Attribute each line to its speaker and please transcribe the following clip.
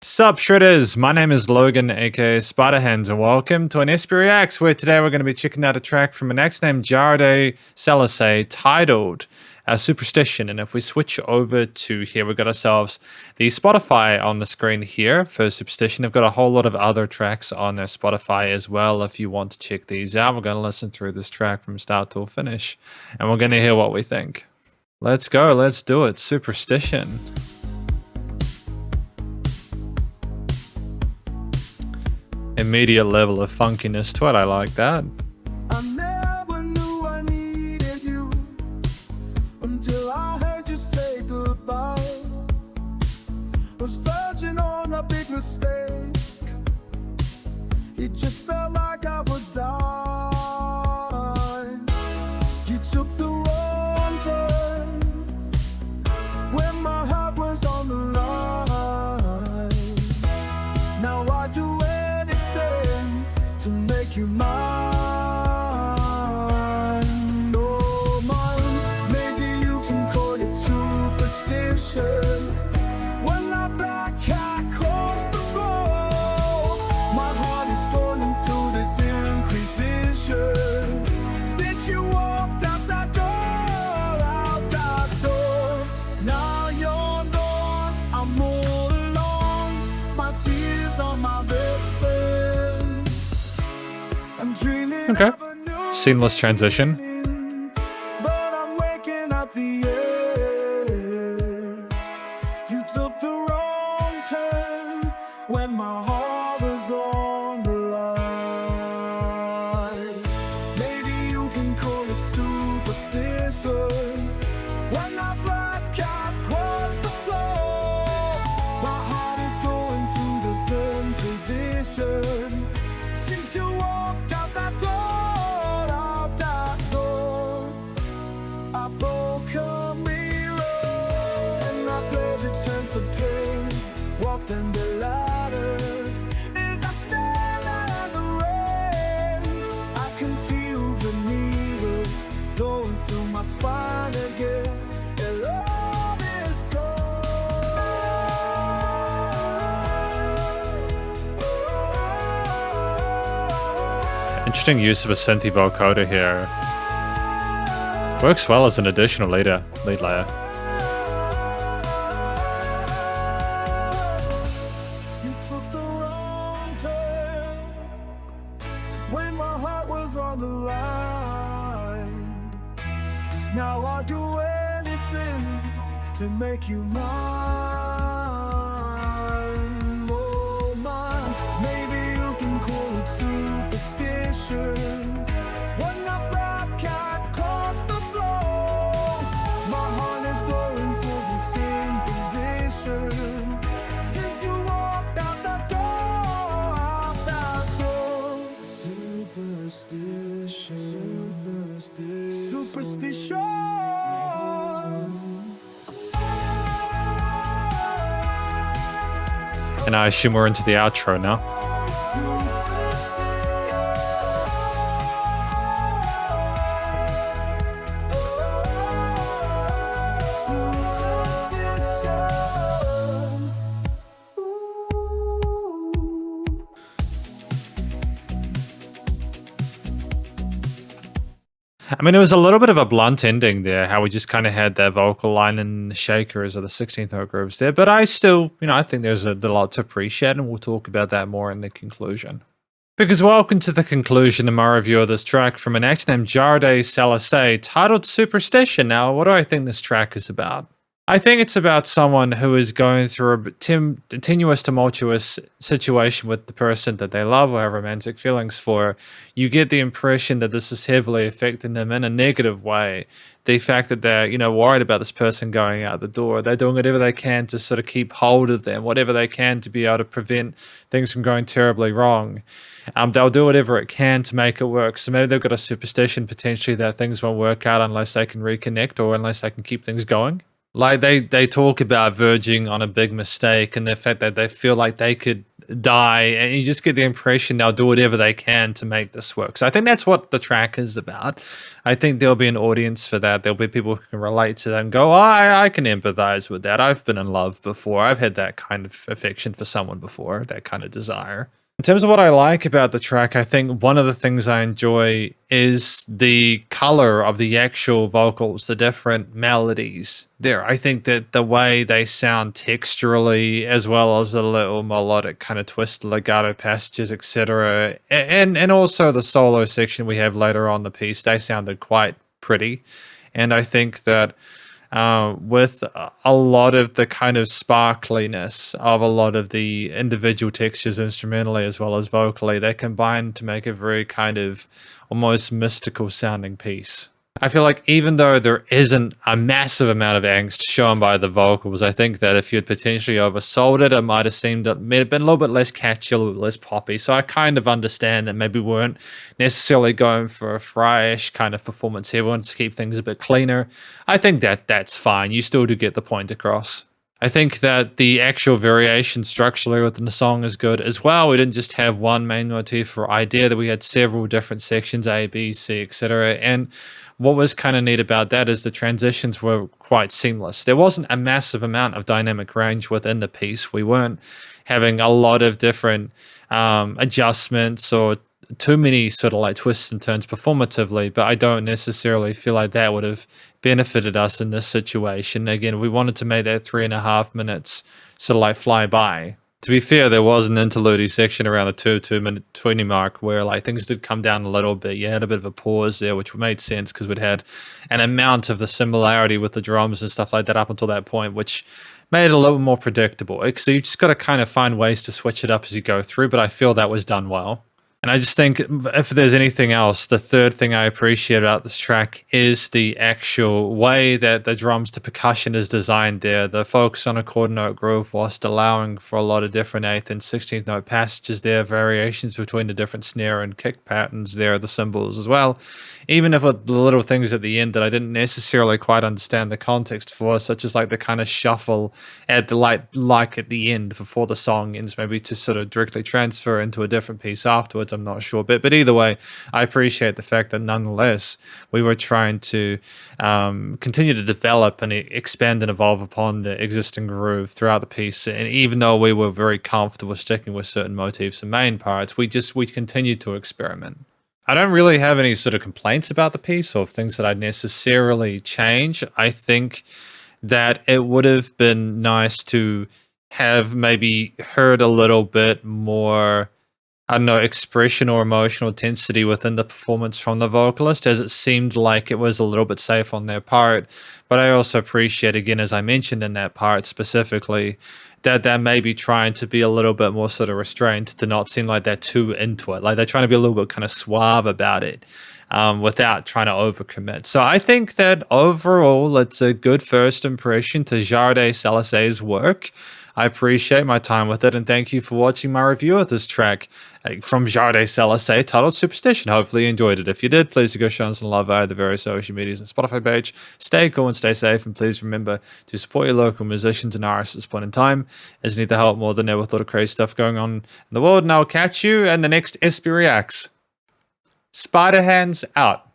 Speaker 1: Sup Shredders, my name is Logan aka Spiderhands and welcome to an SP Reacts where today we're going to be checking out a track from an ex named Jarde Salase titled Superstition. And if we switch over to here, we've got ourselves the Spotify on the screen here for Superstition. I've got a whole lot of other tracks on Spotify as well if you want to check these out. We're going to listen through this track from start to finish and we're going to hear what we think. Let's go, let's do it. Superstition. Immediate level of funkiness to it. I like that.
Speaker 2: I never knew I needed you until I heard you say goodbye. Was verging on a big mistake. It just felt like I would die. You took the wrong turn when my heart was on the line. Now I do to make you mine, oh mine. Maybe you can call it superstition. When I black cat cross the floor, my heart is falling through this inquisition. Since you walked out that door, now you're gone, I'm all alone. My tears on my best friend.
Speaker 1: Okay. Seamless transition.
Speaker 2: But I'm waking up the edge. You took the wrong turn when my heart was on the line. Maybe you can call it superstition. When I black cat cross the floor, my heart is going through the same position. Since you walked out that door, I broke a mirror and I played it turns to pain. Walked in the ladder as I stand in the rain. I can feel the needles going through my spine again. And love is gone.
Speaker 1: Interesting use of a synthy vocoder here. Works well as an additional lead layer.
Speaker 2: You took the wrong turn when my heart was on the line. Now I'll do anything to make you mine, oh mine. Maybe you can call it superstition. When I black cat cross the floor, my heart is going for the same position. Since you walked out that door, superstition, superstition.
Speaker 1: And I assume we're into the outro now. I mean, it was a little bit of a blunt ending there, how we just kind of had that vocal line and the shakers or the 16th note grooves there. But I still, I think there's a lot to appreciate, and we'll talk about that more in the conclusion. Because welcome to the conclusion of my review of this track from an ex named Jarde Salase titled Superstition. Now, what do I think this track is about? I think it's about someone who is going through a tenuous, tumultuous situation with the person that they love or have romantic feelings for. You get the impression that this is heavily affecting them in a negative way. The fact that they're, worried about this person going out the door. They're doing whatever they can to sort of keep hold of them, whatever they can to be able to prevent things from going terribly wrong. They'll do whatever it can to make it work. So maybe they've got a superstition potentially that things won't work out unless they can reconnect or unless they can keep things going. Like they talk about verging on a big mistake and the fact that they feel like they could die, and you just get the impression they'll do whatever they can to make this work. So I think that's what the track is about. I think there'll be an audience for that. There'll be people who can relate to that and go, I can empathize with that. I've been in love before. I've had that kind of affection for someone before, that kind of desire. In terms of what I like about the track, I think one of the things I enjoy is the color of the actual vocals, the different melodies there. I think that the way they sound texturally, as well as a little melodic kind of twist, legato passages, etc., and also the solo section we have later on the piece, they sounded quite pretty. And I think that with a lot of the kind of sparkliness of a lot of the individual textures instrumentally as well as vocally, they combine to make a very kind of almost mystical sounding piece. I feel like even though there isn't a massive amount of angst shown by the vocals, I think that if you'd potentially oversold it, it might have seemed it may have been a little bit less catchy, a little bit less poppy. So I kind of understand that maybe we weren't necessarily going for a fryish kind of performance here. We wanted to keep things a bit cleaner. I think that that's fine. You still do get the point across. I think that the actual variation structurally within the song is good as well. We didn't just have one main motif or idea, that we had several different sections, A, B, C, etc. And what was kind of neat about that is the transitions were quite seamless. There wasn't a massive amount of dynamic range within the piece. We weren't having a lot of different adjustments or too many sort of like twists and turns performatively, but I don't necessarily feel like that would have benefited us in this situation. Again, we wanted to make that 3.5 minutes sort of like fly by. To be fair, there was an interlude section around the 2 minute 20 mark where like things did come down a little bit. You had a bit of a pause there, which made sense because we'd had an amount of the similarity with the drums and stuff like that up until that point, which made it a little more predictable. So you just got to kind of find ways to switch it up as you go through, but I feel that was done well. And I just think if there's anything else, the third thing I appreciate about this track is the actual way that the drums to percussion is designed there. The focus on a quarter note groove whilst allowing for a lot of different 8th and 16th note passages there, variations between the different snare and kick patterns there, the cymbals as well. Even if the little things at the end that I didn't necessarily quite understand the context for, such as like the kind of shuffle at the like at the end before the song ends, maybe to sort of directly transfer into a different piece afterwards. I'm not sure, but either way, I appreciate the fact that nonetheless we were trying to continue to develop and expand and evolve upon the existing groove throughout the piece. And even though we were very comfortable sticking with certain motifs and main parts, we continued to experiment. I don't really have any sort of complaints about the piece or things that I'd necessarily change. I think that it would have been nice to have maybe heard a little bit more, I don't know, expression or emotional intensity within the performance from the vocalist, as it seemed like it was a little bit safe on their part. But I also appreciate, again, as I mentioned in that part specifically, that they're maybe trying to be a little bit more sort of restrained, to not seem like they're too into it. Like they're trying to be a little bit kind of suave about it without trying to overcommit. So I think that overall, it's a good first impression to Jarde Salase's work. I appreciate my time with it, and thank you for watching my review of this track from Jarde Salase titled Superstition. Hopefully you enjoyed it. If you did, please do go show us some love via the various social medias and Spotify page. Stay cool and stay safe, and please remember to support your local musicians and artists at this point in time, as you need the help more than ever with all the crazy stuff going on in the world. And I'll catch you in the next SP Reacts. Spiderhands out.